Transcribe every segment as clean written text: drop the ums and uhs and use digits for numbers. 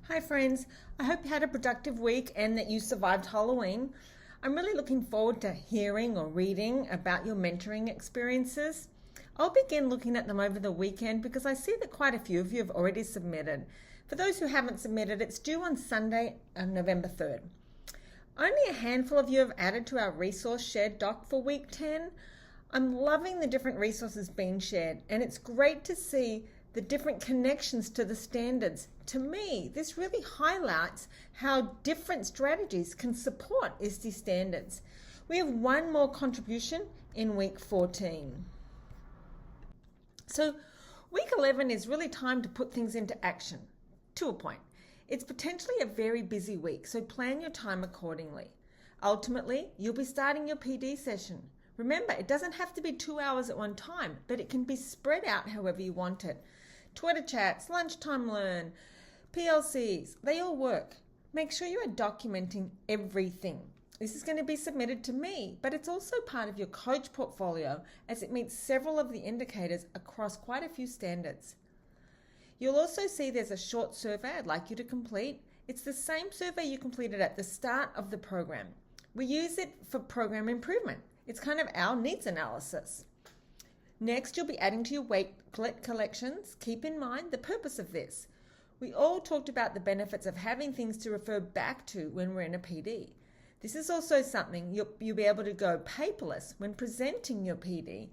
Hi friends, I hope you had a productive week and that you survived Halloween. I'm really looking forward to hearing or reading about your mentoring experiences. I'll begin looking at them over the weekend because I see that quite a few of you have already submitted. For those who haven't submitted, it's due on Sunday, November 3rd. Only a handful of you have added to our resource shared doc for week 10. I'm loving the different resources being shared, and it's great to see the different connections to the standards. To me, this really highlights how different strategies can support ISTE standards. We have one more contribution in week 14. So week 11 is really time to put things into action, to a point. It's potentially a very busy week, so plan your time accordingly. Ultimately, you'll be starting your PD session. Remember, it doesn't have to be 2 hours at one time, but it can be spread out however you want it. Twitter chats, lunchtime learn, PLCs, they all work. Make sure you are documenting everything. This is going to be submitted to me, but it's also part of your coach portfolio as it meets several of the indicators across quite a few standards. You'll also see there's a short survey I'd like you to complete. It's the same survey you completed at the start of the program. We use it for program improvement. It's kind of our needs analysis. Next, you'll be adding to your weight collections. Keep in mind the purpose of this. We all talked about the benefits of having things to refer back to when we're in a PD. This is also something you'll be able to go paperless when presenting your PD,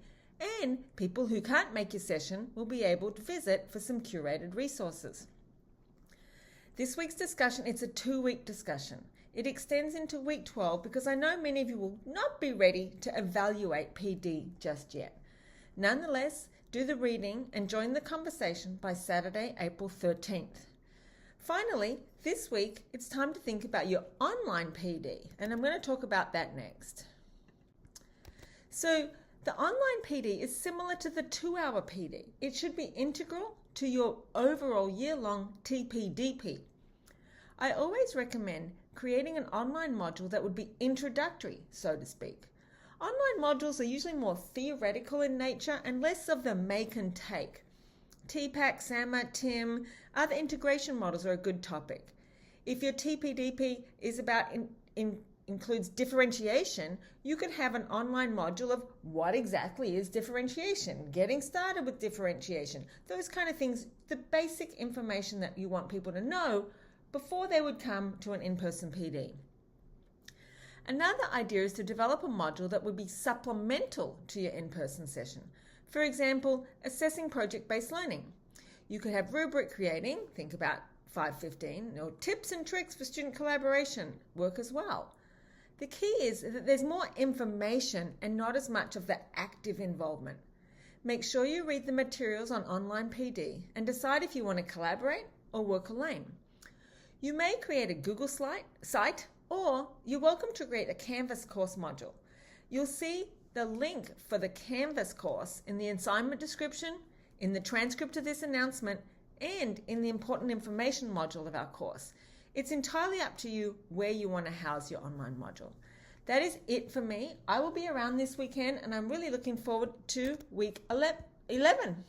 and people who can't make your session will be able to visit for some curated resources. This week's discussion, it's a 2-week discussion. It extends into week 12 because I know many of you will not be ready to evaluate PD just yet. Nonetheless, do the reading and join the conversation by Saturday, April 13th. Finally, this week, it's time to think about your online PD, and I'm going to talk about that next. So, the online PD is similar to the 2-hour PD. It should be integral to your overall year-long TPDP. I always recommend creating an online module that would be introductory, so to speak. Online modules are usually more theoretical in nature and less of the make and take. TPAC, SAMA, TIM, other integration models are a good topic. If your TPDP is about includes differentiation, you could have an online module of what exactly is differentiation, getting started with differentiation, those kind of things, the basic information that you want people to know before they would come to an in-person PD. Another idea is to develop a module that would be supplemental to your in-person session. For example, assessing project-based learning. You could have rubric creating, think about 515, or tips and tricks for student collaboration work as well. The key is that there's more information and not as much of the active involvement. Make sure you read the materials on online PD and decide if you want to collaborate or work alone. You may create a Google site, or you're welcome to create a Canvas course module. You'll see the link for the Canvas course in the assignment description, in the transcript of this announcement, and in the important information module of our course. It's entirely up to you where you want to house your online module. That is it for me. I will be around this weekend, and I'm really looking forward to week 11.